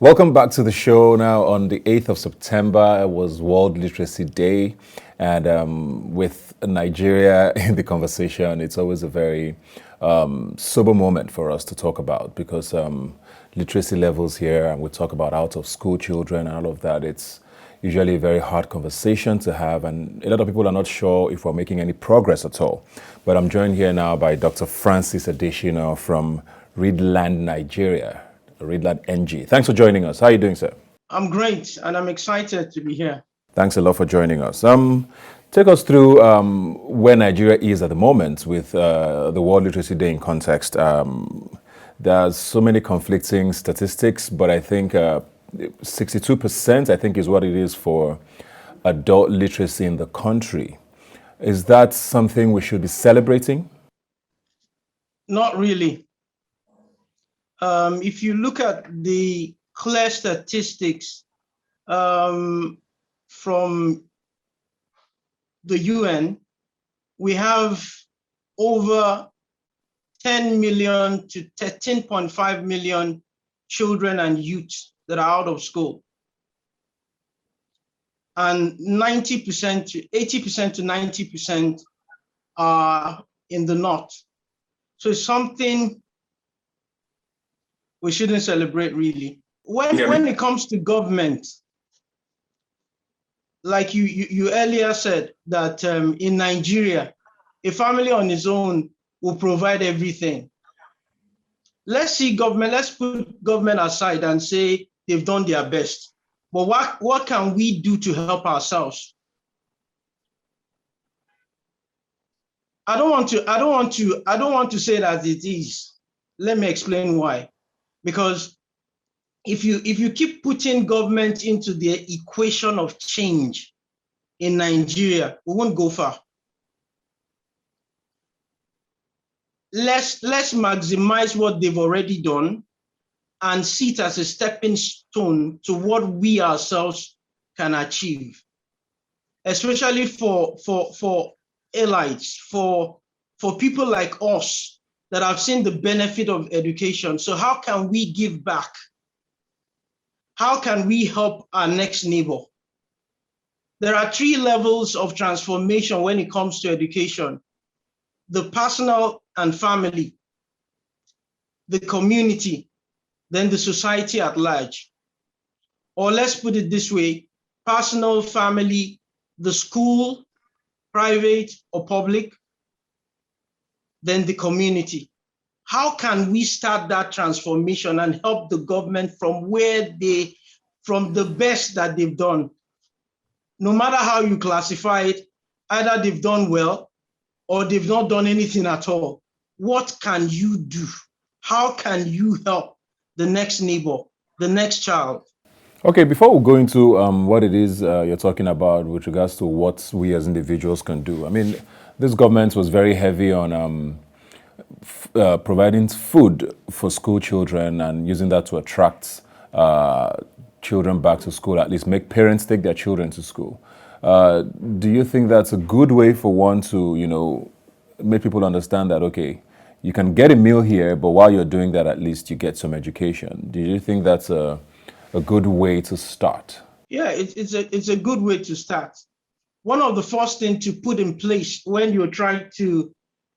Welcome back to the show. Now, on the 8th of September, it was World Literacy Day. And with Nigeria in the conversation, it's always a very sober moment for us to talk about because literacy levels here, and we talk about out of school children and all of that, it's usually a very hard conversation to have. And a lot of people are not sure if we're making any progress at all. But I'm joined here now by Dr. Francis Adesina from Readland, Nigeria. Readland NG. Thanks for joining us. How are you doing, sir? I'm great, and I'm excited to be here. Thanks a lot for joining us. Take us through where Nigeria is at the moment with the World Literacy Day in context. There's so many conflicting statistics, but I think 62%, I think, is what it is for adult literacy in the country. Is that something we should be celebrating? Not really. If you look at the clear statistics from the UN, we have over 10 million to 13.5 million children and youth that are out of school. And 80% to 90% are in the north. So it's something we shouldn't celebrate, really. When it comes to government, like you earlier said, that in Nigeria, a family on its own will provide everything. Let's put government aside and say they've done their best. But what can we do to help ourselves? I don't want to say it as it is. Let me explain why. Because if you keep putting government into the equation of change in Nigeria, we won't go far. Let's maximize what they've already done and see it as a stepping stone to what we ourselves can achieve, especially for elites, for people like us that have seen the benefit of education. So how can we give back? How can we help our next neighbor? There are 3 levels of transformation when it comes to education: the personal and family, the community, then the society at large. Or let's put it this way: personal, family, the school, private or public, then the community. How can we start that transformation and help the government from the best that they've done? No matter how you classify it, either they've done well or they've not done anything at all. What can you do? How can you help the next neighbor, the next child? Okay, before we go into what it is you're talking about with regards to what we as individuals can do, I mean, this government was very heavy on providing food for school children and using that to attract children back to school, at least make parents take their children to school. Do you think that's a good way for one to, make people understand that, okay, you can get a meal here, but while you're doing that, at least you get some education? Do you think that's a good way to start? Yeah, it's a good way to start. One of the first things to put in place when you're trying to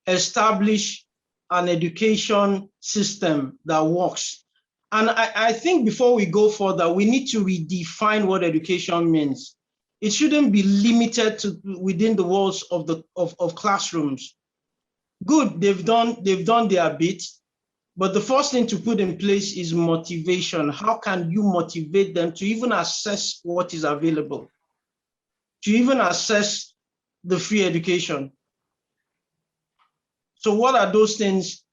establish an education system that works. And I think before we go further, we need to redefine what education means. It shouldn't be limited to within the walls of classrooms. Good, they've done their bit, but the first thing to put in place is motivation. How can you motivate them to even assess what is available, to even assess the free education? So what are those things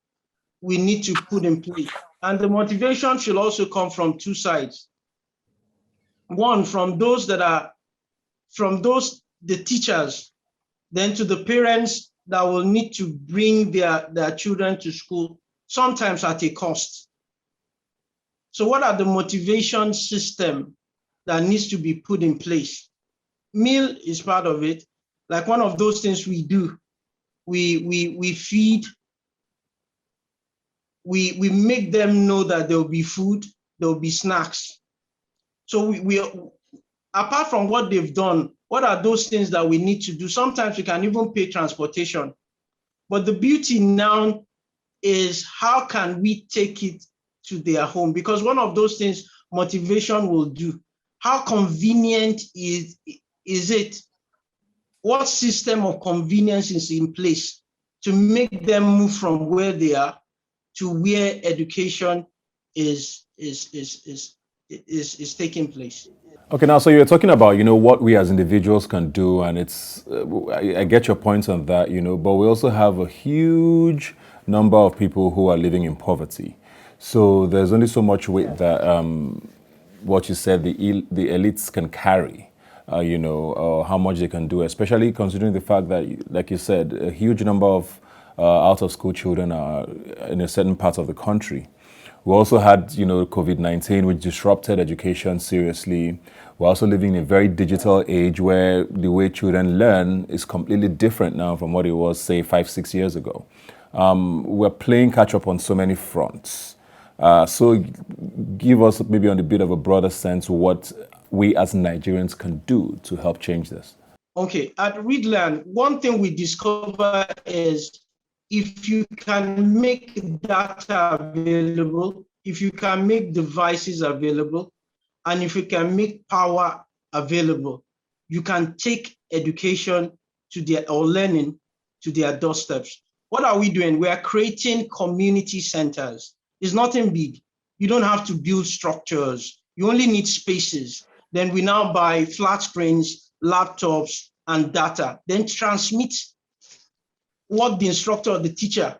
we need to put in place? And the motivation should also come from 2 sides. One, from the teachers, then to the parents that will need to bring their children to school, sometimes at a cost. So what are the motivation system that needs to be put in place? Meal is part of it. Like one of those things we do, we feed, we make them know that there will be food, there will be snacks. So we apart from what they've done, what are those things that we need to do? Sometimes we can even pay transportation. But the beauty now is how can we take it to their home? Because one of those things motivation will do. How convenient is it? What system of convenience is in place to make them move from where they are to where education is taking place? Okay, now, so you're talking about, what we as individuals can do, and it's, I get your points on that, but we also have a huge number of people who are living in poverty. So there's only so much weight that, what you said, the elites can carry, or how much they can do, especially considering the fact that, like you said, a huge number of out-of-school children are in a certain part of the country. We also had, COVID-19, which disrupted education seriously. We're also living in a very digital age where the way children learn is completely different now from what it was, say, 5-6 years ago. We're playing catch up on so many fronts. So give us maybe on a bit of a broader sense what we as Nigerians can do to help change this. Okay, at Readland, one thing we discover is if you can make data available, if you can make devices available, and if you can make power available, you can take education or learning to their doorsteps. What are we doing? We are creating community centers. It's nothing big. You don't have to build structures. You only need spaces. Then we now buy flat screens, laptops, and data, then transmit what the instructor or the teacher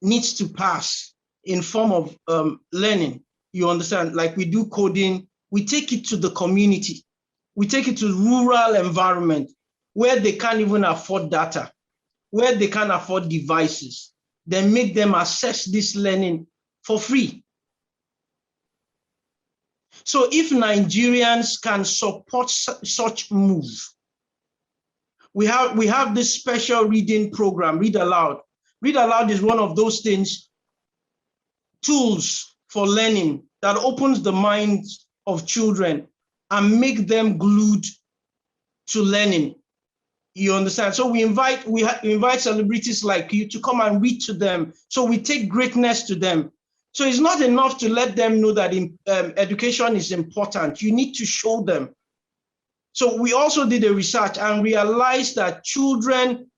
needs to pass in form of learning. You understand? Like we do coding, we take it to the community. We take it to rural environment where they can't even afford data, where they can't afford devices, then make them access this learning for free. So if Nigerians can support such move, we have this special reading program, Read Aloud. Read Aloud is one of those things, tools for learning that opens the minds of children and make them glued to learning. You understand? So we invite celebrities like you to come and read to them. So we take greatness to them. So it's not enough to let them know that education is important. You need to show them. So we also did a research and realized that children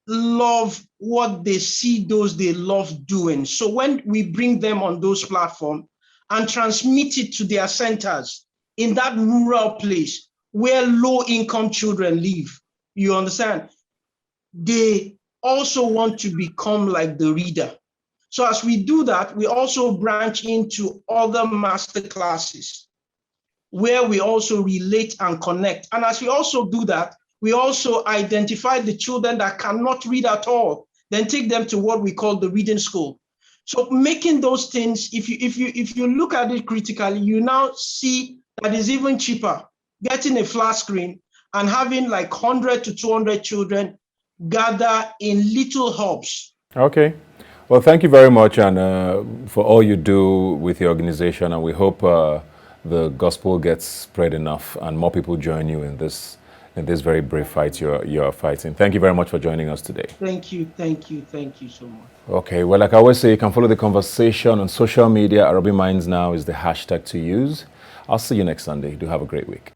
love what they see those they love doing. So when we bring them on those platforms and transmit it to their centers in that rural place where low-income children live, you understand? They also want to become like the reader. So as we do that, we also branch into other master classes where we also relate and connect. And as we also do that, we also identify the children that cannot read at all, then take them to what we call the reading school. So making those things, if you look at it critically, you now see that it's even cheaper getting a flat screen and having like 100 to 200 children gather in little hubs. Okay. Well, thank you very much and for all you do with your organization, and we hope the gospel gets spread enough and more people join you in this very brave fight you're fighting. Thank you very much for joining us today. Thank you so much. Okay, well, like I always say, you can follow the conversation on social media. Arabic Minds Now is the hashtag to use. I'll see you next Sunday. Do have a great week.